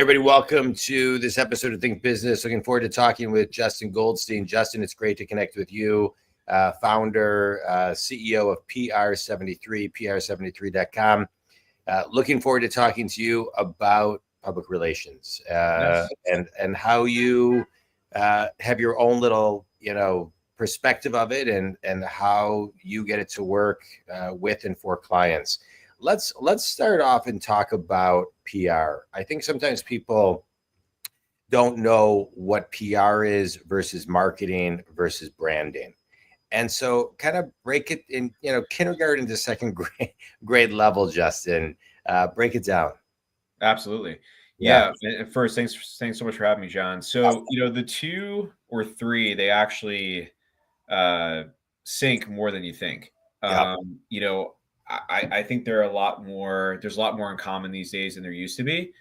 Everybody, welcome to this episode of Think Business. Looking forward to talking with Justin Goldstein. Justin, it's great to connect with you, founder, CEO of PR73, PR73.com. Looking forward to talking to you about public relations and how you have your own little, perspective of it and how you get it to work with and for clients. Let's start off and talk about PR. I think sometimes people don't know what PR is versus marketing versus branding. And so kind of break it in, kindergarten to second grade level, Justin, break it down. Absolutely. Yeah. First, thanks so much for having me, John. So, the two or three, they actually sync more than you think. I think there's a lot more in common these days than there used to be.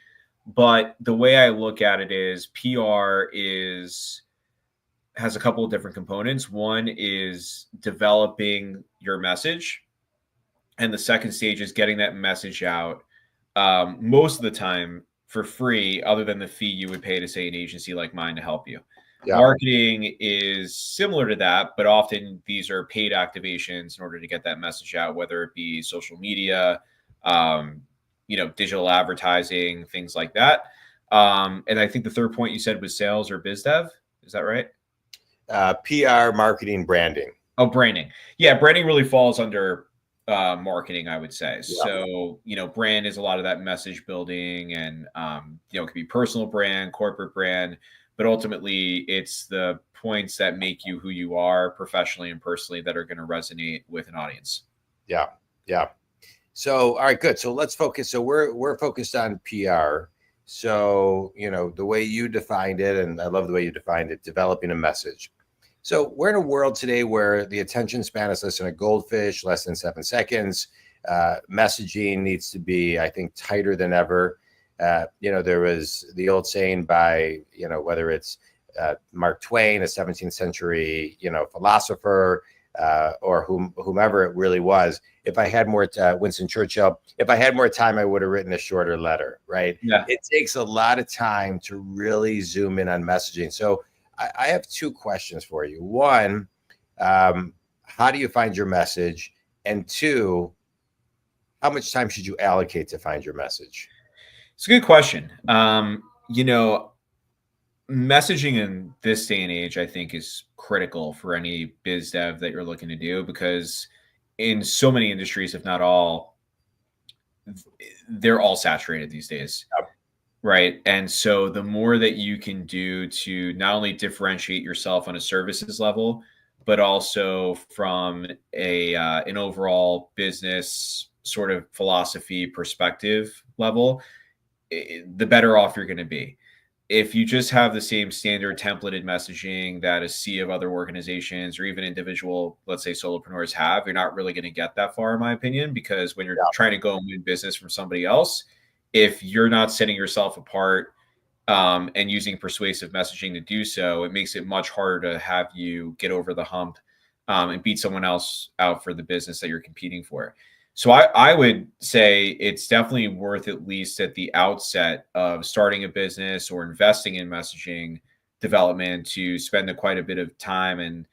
But the way I look at it is PR has a couple of different components. One is developing your message. And the second stage is getting that message out most of the time for free, other than the fee you would pay to, say, an agency like mine to help you. Yeah. Marketing is similar to that, but often these are paid activations in order to get that message out, whether it be social media, digital advertising, things like that. And I think the third point you said was sales or biz dev. Is that right? PR, marketing, branding. Oh, branding. Yeah, branding really falls under marketing, I would say. Yeah. So, brand is a lot of that message building and, it could be personal brand, corporate brand, but ultimately it's the points that make you who you are professionally and personally that are going to resonate with an audience. Yeah. Yeah. So, all right, good. So let's focus. So we're focused on PR. So, the way you defined it, and I love the way you defined it, developing a message. So we're in a world today where the attention span is less than a goldfish, less than 7 seconds. Messaging needs to be, I think, tighter than ever. There was the old saying by, whether it's Mark Twain, a 17th century, philosopher, or whomever it really was. If I had more, Winston Churchill, if I had more time, I would have written a shorter letter, right? Yeah. It takes a lot of time to really zoom in on messaging. So I have two questions for you. One, how do you find your message? And two, how much time should you allocate to find your message? It's a good question. Messaging in this day and age, I think, is critical for any biz dev that you're looking to do, because in so many industries, if not all, they're all saturated these days. Yep. Right. And so the more that you can do to not only differentiate yourself on a services level, but also from an overall business sort of philosophy perspective level, the better off you're going to be. If you just have the same standard templated messaging that a sea of other organizations or even individual, let's say solopreneurs have, you're not really going to get that far, in my opinion, because when you're trying to go and win business from somebody else, if you're not setting yourself apart and using persuasive messaging to do so, it makes it much harder to have you get over the hump and beat someone else out for the business that you're competing for. So I would say it's definitely worth, at least at the outset of starting a business or investing in messaging development, to spend quite a bit of time, and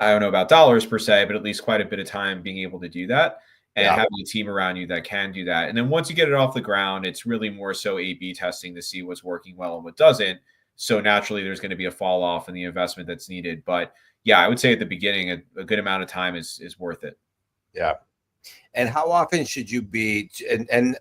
I don't know about dollars per se, but at least quite a bit of time being able to do that. And having a team around you that can do that. And then once you get it off the ground, it's really more so A/B testing to see what's working well and what doesn't. So naturally, there's going to be a fall off in the investment that's needed. But yeah, I would say at the beginning, a good amount of time is worth it. Yeah. And how often should you be? And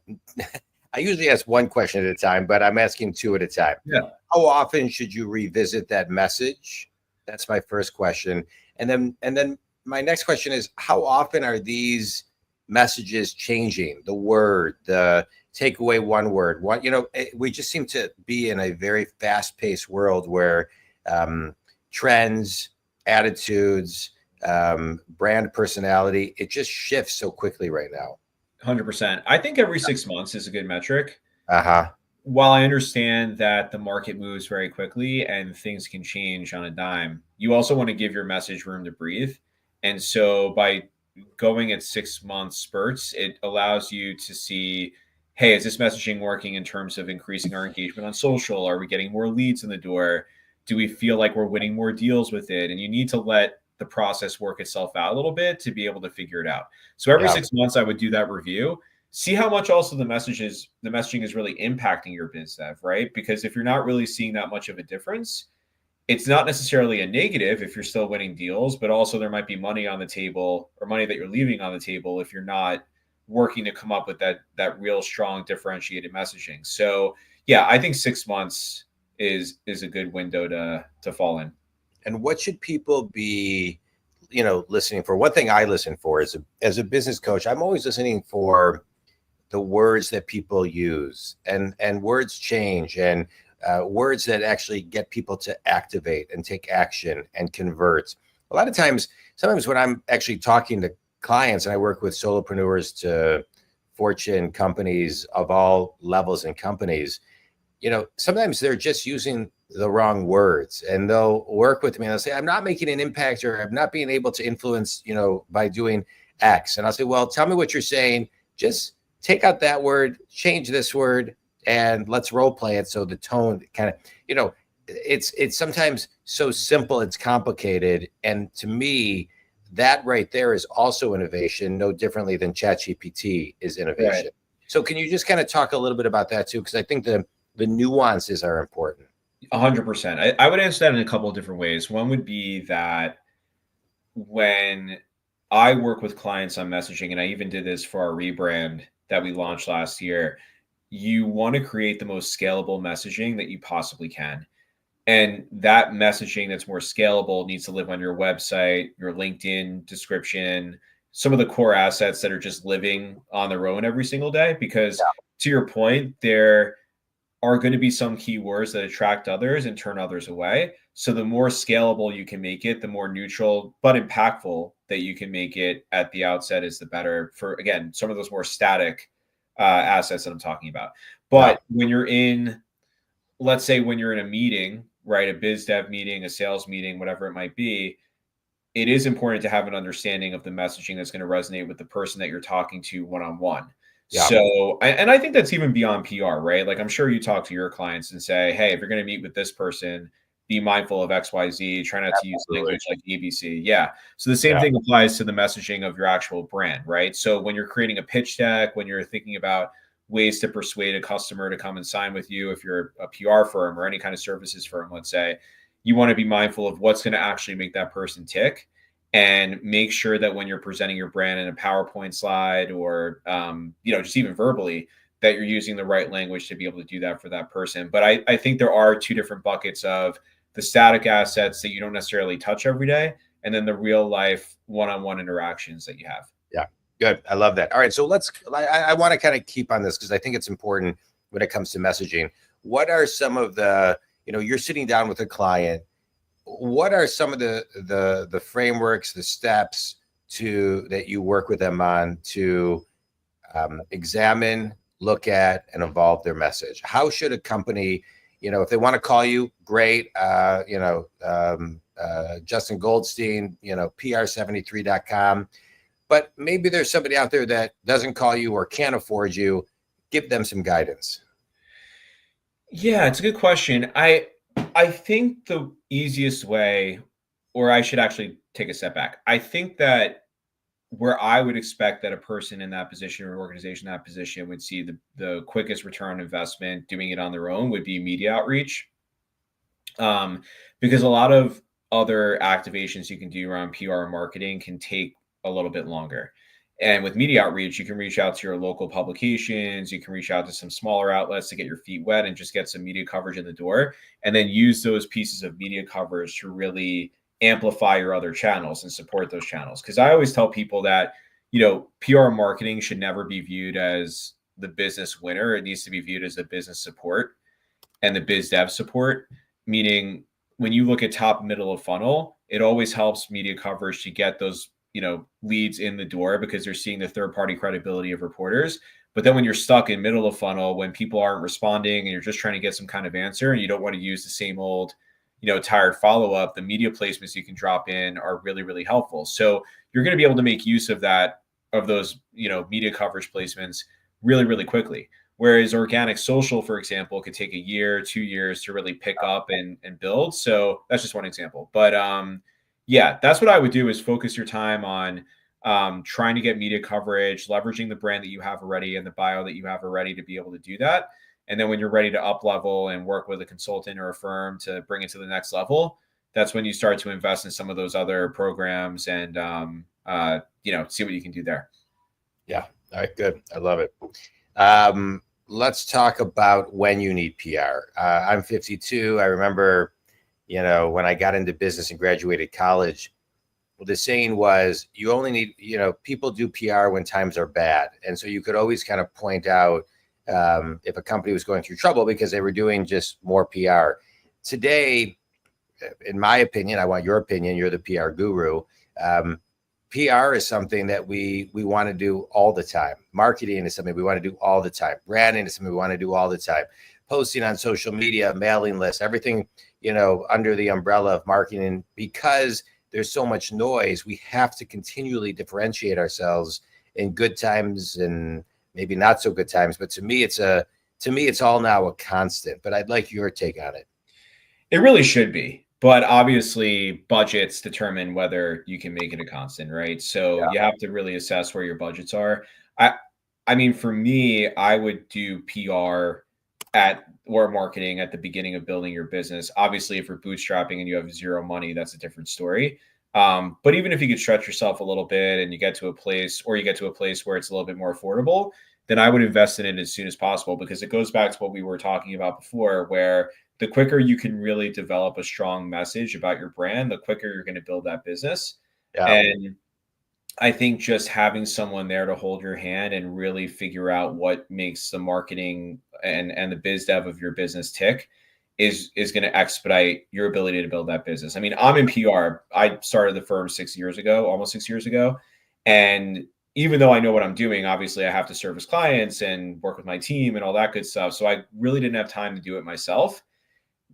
I usually ask one question at a time, but I'm asking two at a time. Yeah. How often should you revisit that message? That's my first question. And then my next question is, how often are these messages changing? The word, the take away one word, we just seem to be in a very fast-paced world where trends, attitudes, brand personality, it just shifts so quickly right now. 100%. I think every 6 months is a good metric. Uh-huh. While I understand that the market moves very quickly and things can change on a dime, you also want to give your message room to breathe. And so by going at 6 month spurts, it allows you to see hey, is this messaging working in terms of increasing our engagement on social? Are we getting more leads in the door? Do we feel like we're winning more deals with it? And you need to let the process work itself out a little bit to be able to figure it out. So every Yeah. 6 months, I would do that review, see how much also the messaging is really impacting your biz dev, right? Because if you're not really seeing that much of a difference, it's not necessarily a negative if you're still winning deals, but also there might be money on the table or money that you're leaving on the table if you're not working to come up with that real strong differentiated messaging. So yeah, I think 6 months is a good window to fall in. And what should people be, listening for? One thing I listen for is as a business coach, I'm always listening for the words that people use, and words change, and words that actually get people to activate and take action and convert. A lot of times, sometimes when I'm actually talking to clients, and I work with solopreneurs to Fortune companies of all levels and companies, sometimes they're just using the wrong words, and they'll work with me and they'll say, I'm not making an impact, or I'm not being able to influence, by doing X. And I'll say, well, tell me what you're saying. Just take out that word, change this word, and let's role play it. So the tone kind of, it's sometimes so simple, it's complicated. And to me, that right there is also innovation, no differently than ChatGPT is innovation. Right. So can you just kind of talk a little bit about that too? Because I think the nuances are important. 100%. I would answer that in a couple of different ways. One would be that when I work with clients on messaging, and I even did this for our rebrand that we launched last year, you want to create the most scalable messaging that you possibly can. And that messaging that's more scalable needs to live on your website, your LinkedIn description, some of the core assets that are just living on their own every single day. Because to your point, there are going to be some keywords that attract others and turn others away. So the more scalable you can make it, the more neutral but impactful that you can make it at the outset is the better for, again, some of those more static assets that I'm talking about. But when you're in, let's say when you're in a meeting, right, a biz dev meeting, a sales meeting, whatever it might be, it is important to have an understanding of the messaging that's going to resonate with the person that you're talking to one-on-one. Yeah. So, and I think that's even beyond PR, right? Like I'm sure you talk to your clients and say, hey, if you're going to meet with this person, be mindful of XYZ, try not to use language like ABC. Yeah. So the same thing applies to the messaging of your actual brand, right? So when you're creating a pitch deck, when you're thinking about ways to persuade a customer to come and sign with you, if you're a PR firm or any kind of services firm, let's say, you want to be mindful of what's going to actually make that person tick, and make sure that when you're presenting your brand in a PowerPoint slide or, just even verbally, that you're using the right language to be able to do that for that person. But I think there are two different buckets of the static assets that you don't necessarily touch every day, and then the real life one-on-one interactions that you have. Yeah, good. I love that. All right. So I want to kind of keep on this because I think it's important when it comes to messaging. What are some of the, you're sitting down with a client, what are some of the frameworks, the steps that you work with them on to examine, look at, and evolve their message? How should a company, if they want to call you, great, Justin Goldstein, PR73.com, but maybe there's somebody out there that doesn't call you or can't afford you. Give them some guidance. Yeah, it's a good question. I think the easiest way, or I should actually take a step back. I think that where I would expect that a person in that position or an organization in that position would see the quickest return on investment doing it on their own would be media outreach. Because a lot of other activations you can do around PR and marketing can take a little bit longer. And with media outreach, you can reach out to your local publications, you can reach out to some smaller outlets to get your feet wet and just get some media coverage in the door, and then use those pieces of media coverage to really amplify your other channels and support those channels. Because I always tell people that, PR and marketing should never be viewed as the business winner. It needs to be viewed as the business support and the biz dev support, meaning when you look at top middle of funnel, it always helps media coverage to get those leads in the door because they're seeing the third party credibility of reporters. But then when you're stuck in middle of funnel, when people aren't responding and you're just trying to get some kind of answer and you don't want to use the same old, tired follow-up, the media placements you can drop in are really, really helpful. So you're going to be able to make use of those, media coverage placements really, really quickly. Whereas organic social, for example, could take a year, 2 years to really pick up and build. So that's just one example. But yeah, that's what I would do, is focus your time on trying to get media coverage, leveraging the brand that you have already and the bio that you have already to be able to do that. And then when you're ready to up level and work with a consultant or a firm to bring it to the next level, that's when you start to invest in some of those other programs and, see what you can do there. Yeah. All right, good. I love it. Let's talk about when you need PR. I'm 52. I remember, when I got into business and graduated college, the saying was, you only need, people do PR when times are bad. And so you could always kind of point out if a company was going through trouble because they were doing just more PR. Today, in my opinion, I want your opinion, you're the PR guru. PR is something that we want to do all the time. Marketing is something we want to do all the time. Branding is something we want to do all the time. Posting on social media, mailing lists, everything, under the umbrella of marketing. Because there's so much noise, we have to continually differentiate ourselves in good times and maybe not so good times. But to me, it's all now a constant. But I'd like your take on it. It really should be. But obviously, budgets determine whether you can make it a constant, right? So you have to really assess where your budgets are. I mean, for me, I would do PR or marketing at the beginning of building your business. Obviously, if you're bootstrapping and you have zero money, that's a different story. But even if you could stretch yourself a little bit and you get to a place where it's a little bit more affordable, then I would invest in it as soon as possible, because it goes back to what we were talking about before, where the quicker you can really develop a strong message about your brand, the quicker you're going to build that business. Yeah. And I think just having someone there to hold your hand and really figure out what makes the marketing and the biz dev of your business tick is going to expedite your ability to build that business. I mean, I'm in PR. I started the firm almost 6 years ago. And even though I know what I'm doing, obviously I have to service clients and work with my team and all that good stuff. So I really didn't have time to do it myself.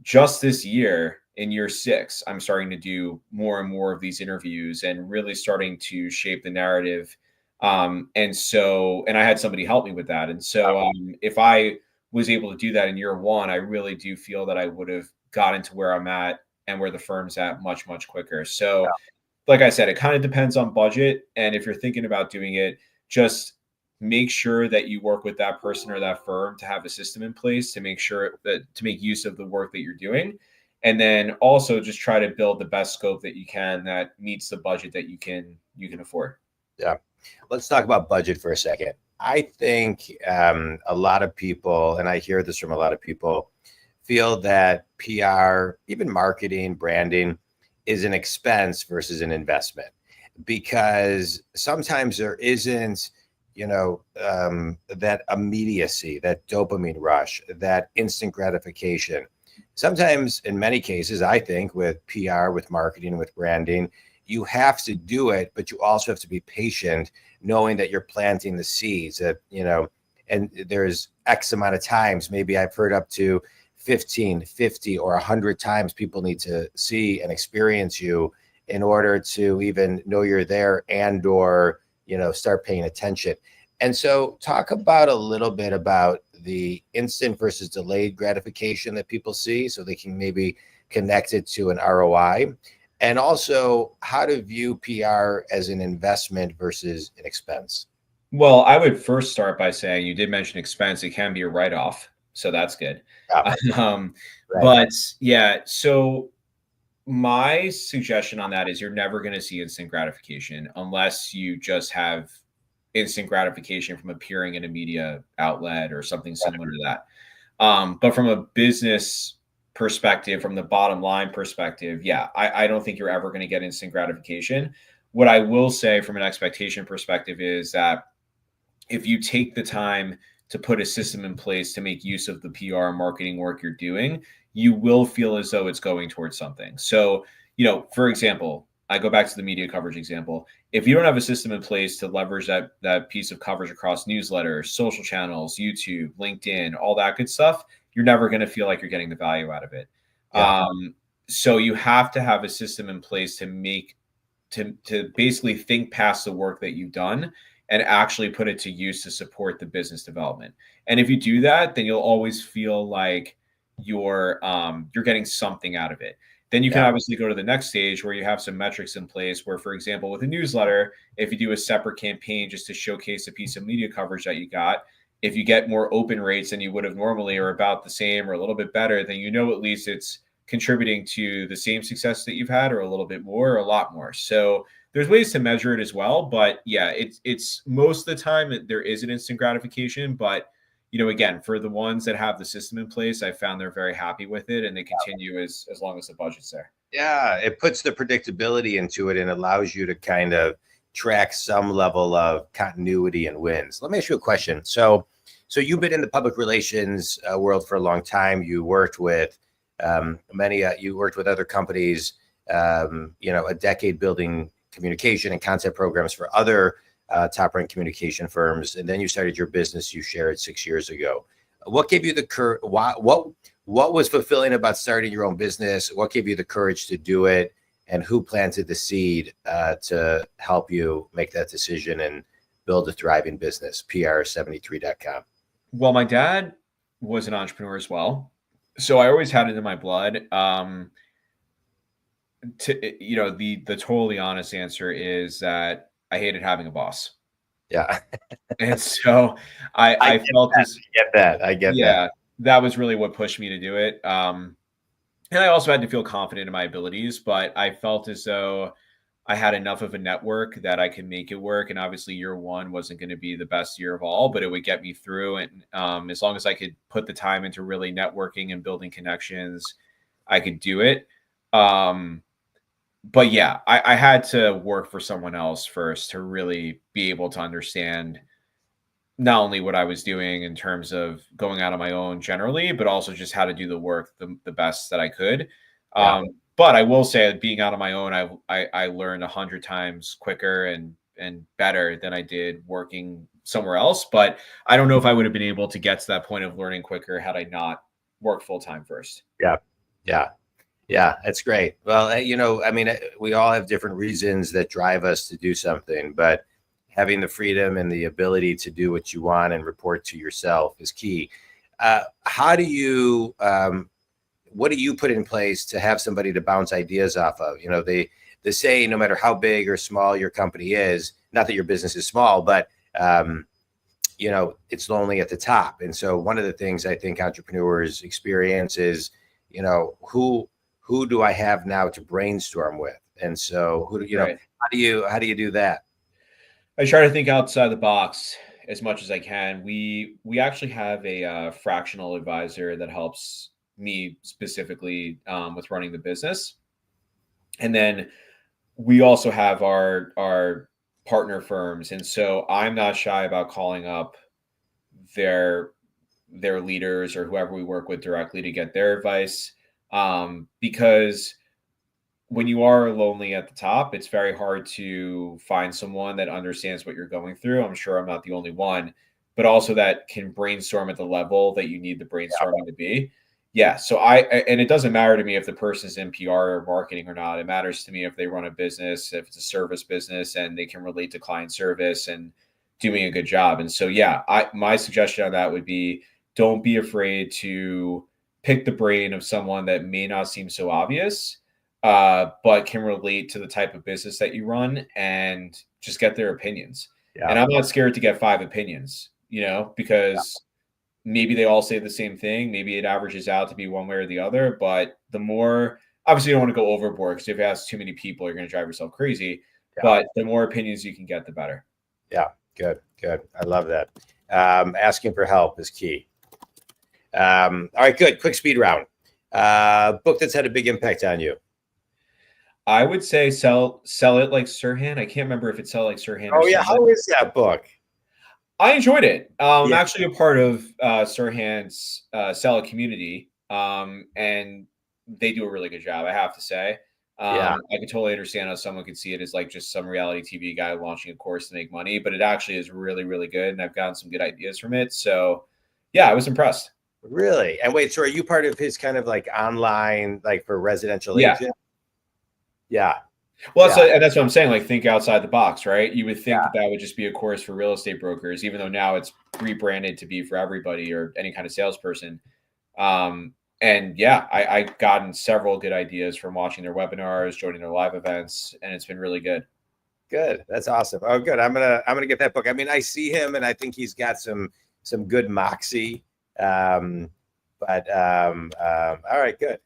Just this year, in year 6, I'm starting to do more and more of these interviews and really starting to shape the narrative. And I had somebody help me with that. And so if I was able to do that in year 1, I really do feel that I would have gotten to where I'm at and where the firm's at much, much quicker. So like I said, it kind of depends on budget. And if you're thinking about doing it, just make sure that you work with that person or that firm to have a system in place to make sure that to make use of the work that you're doing. And then also just try to build the best scope that you can that meets the budget that you can afford. Yeah. Let's talk about budget for a second. I think a lot of people, and I hear this from a lot of people, feel that PR, even marketing, branding, is an expense versus an investment, because sometimes there isn't, that immediacy, that dopamine rush, that instant gratification. Sometimes, in many cases, I think with PR, with marketing, with branding, you have to do it, but you also have to be patient, knowing that you're planting the seeds that, and there's X amount of times, maybe I've heard up to 15, 50, or 100 times people need to see and experience you in order to even know you're there or, start paying attention. And so talk about a little bit about the instant versus delayed gratification that people see so they can maybe connect it to an ROI, and also how to view PR as an investment versus an expense. Well, I would first start by saying, you did mention expense. It can be a write-off. So that's good. Yeah. Right. But yeah, so my suggestion on that is you're never going to see instant gratification unless you just have instant gratification from appearing in a media outlet or something similar to that. But from a business perspective, from the bottom line perspective, yeah, I don't think you're ever going to get instant gratification. What I will say from an expectation perspective is that if you take the time to put a system in place to make use of the PR and marketing work you're doing, you will feel as though it's going towards something. So, for example, I go back to the media coverage example. If you don't have a system in place to leverage that piece of coverage across newsletters, social channels, YouTube, LinkedIn, all that good stuff, you're never going to feel like you're getting the value out of it. Yeah. So you have to have a system in place to basically think past the work that you've done and actually put it to use to support the business development. And if you do that, then you'll always feel like you're getting something out of it. Then you can obviously go to the next stage where you have some metrics in place where, for example, with a newsletter, if you do a separate campaign just to showcase a piece of media coverage that you got, if you get more open rates than you would have normally, or about the same or a little bit better, then you know at least it's contributing to the same success that you've had, or a little bit more, or a lot more. So there's ways to measure it as well. But yeah, it's most of the time there is an instant gratification. But again, for the ones that have the system in place, I found they're very happy with it, and they continue as long as the budget's there. Yeah, it puts the predictability into it and allows you to kind of track some level of continuity and wins. Let me ask you a question. So you've been in the public relations world for a long time. You worked with you worked with other companies, a decade building communication and content programs for other top-ranked communication firms, and then you started your business. You shared 6 years ago. What gave you the courage? What was fulfilling about starting your own business? What gave you the courage to do it? And who planted the seed to help you make that decision and build a thriving business? PR73.com. Well, my dad was an entrepreneur as well, so I always had it in my blood. The totally honest answer is that I hated having a boss. Yeah. And so I felt this. I get that. That was really what pushed me to do it. And I also had to feel confident in my abilities, but I felt as though I had enough of a network that I could make it work. And obviously year one wasn't going to be the best year of all, but it would get me through. And as long as I could put the time into really networking and building connections, I could do it. But yeah, I had to work for someone else first to really be able to understand not only what I was doing in terms of going out on my own generally, but also just how to do the work the best that I could. Yeah. But I will say that being out on my own, I learned 100 times quicker and better than I did working somewhere else. But I don't know if I would have been able to get to that point of learning quicker had I not worked full time first. Yeah, that's great. Well, we all have different reasons that drive us to do something, but having the freedom and the ability to do what you want and report to yourself is key. What do you put in place to have somebody to bounce ideas off of? They say no matter how big or small your company is, not that your business is small, but it's lonely at the top. And so one of the things I think entrepreneurs experience is, who do I have now to brainstorm with? And so Right. how do you do that? I try to think outside the box as much as I can. We actually have a fractional advisor that helps me specifically with running the business. And then we also have our partner firms. And so I'm not shy about calling up their leaders or whoever we work with directly to get their advice. Because when you are lonely at the top, it's very hard to find someone that understands what you're going through. I'm sure I'm not the only one, but also that can brainstorm at the level that you need the brainstorming to be. Yeah. So and it doesn't matter to me if the person's in PR or marketing or not. It matters to me if they run a business, if it's a service business and they can relate to client service and doing a good job. And so, yeah, my suggestion on that would be, don't be afraid to pick the brain of someone that may not seem so obvious, but can relate to the type of business that you run, and just get their opinions. Yeah. And I'm not scared to get 5 opinions, because maybe they all say the same thing. Maybe it averages out to be one way or the other, but the more, obviously you don't want to go overboard, because if you ask too many people, you're going to drive yourself crazy. Yeah. But the more opinions you can get, the better. Yeah. Good. I love that. Asking for help is key. All right, good. Quick speed round. Book that's had a big impact on you. I would say Sell It Like Sirhan. I can't remember if it's Sell It Like Sirhan. Oh yeah, how is that book? I enjoyed it. I'm actually a part of Sirhan's Sell It community, and they do a really good job, I have to say. I can totally understand how someone could see it as like just some reality TV guy launching a course to make money, but it actually is really, really good, and I've gotten some good ideas from it. So yeah, I was impressed. Really? And wait, so are you part of his kind of like online, like for residential agents? Yeah. Well, Yeah. so and that's what I'm saying. Like, think outside the box, right? You would think that that would just be a course for real estate brokers, even though now it's rebranded to be for everybody or any kind of salesperson. And yeah, I've gotten several good ideas from watching their webinars, joining their live events, and it's been really good. Good. That's awesome. Oh, good. I'm gonna get that book. I mean, I see him, and I think he's got some good moxie. All right, good.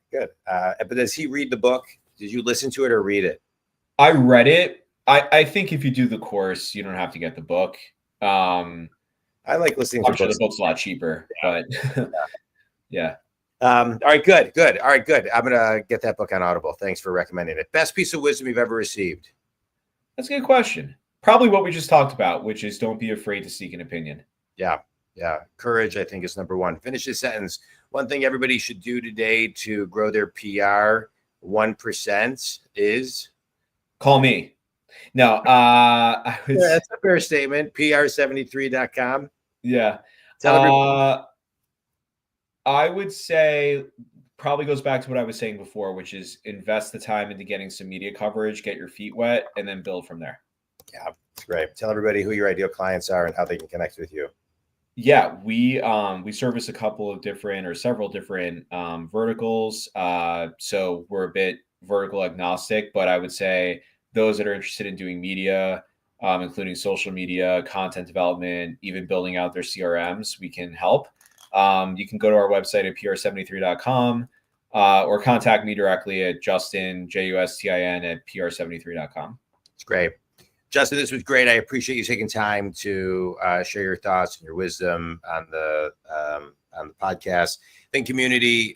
But does he read the book? Did you listen to it or read it? I read it. I think if you do the course, you don't have to get the book. I like listening I'm to sure books. the book's a lot cheaper, but yeah. All right, good. All right, good. I'm gonna get that book on Audible. Thanks for recommending it. Best piece of wisdom you've ever received? That's a good question. Probably what we just talked about, which is don't be afraid to seek an opinion. Yeah. Courage, I think, is number one. Finish this sentence. One thing everybody should do today to grow their PR 1% is call me. No, that's a fair statement. PR73.com. Yeah. I would say probably goes back to what I was saying before, which is invest the time into getting some media coverage, get your feet wet, and then build from there. Yeah, that's great. Tell everybody who your ideal clients are and how they can connect with you. Yeah, we service a couple of different or several different verticals. So we're a bit vertical agnostic, but I would say those that are interested in doing media, including social media, content development, even building out their CRMs, we can help. You can go to our website at pr73.com or contact me directly at Justin, Justin at pr73.com. It's great. Justin, this was great. I appreciate you taking time to share your thoughts and your wisdom on the podcast. I think community,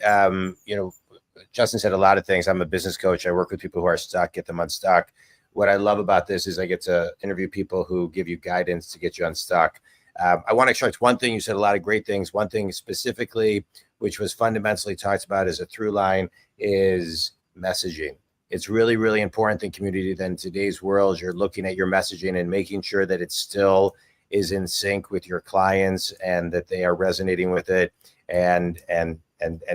Justin said a lot of things. I'm a business coach. I work with people who are stuck, get them unstuck. What I love about this is I get to interview people who give you guidance to get you unstuck. I want to extract one thing. You said a lot of great things. One thing specifically, which was fundamentally talked about as a through line, is messaging. It's really, really important in community that in today's world, you're looking at your messaging and making sure that it still is in sync with your clients and that they are resonating with it and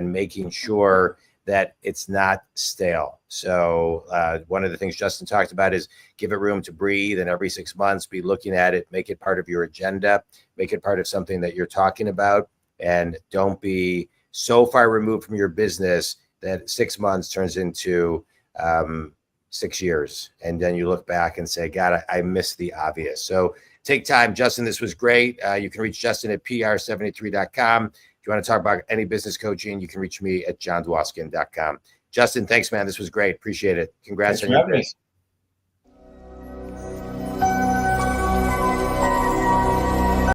making sure that it's not stale. So one of the things Justin talked about is give it room to breathe, and every 6 months be looking at it, make it part of your agenda, make it part of something that you're talking about, and don't be so far removed from your business that 6 months turns into 6 years. And then you look back and say, God, I missed the obvious. So take time. Justin, this was great. You can reach Justin at pr73.com. If you want to talk about any business coaching, you can reach me at jondwoskin.com. Justin, thanks, man. This was great. Appreciate it. Congrats on your business.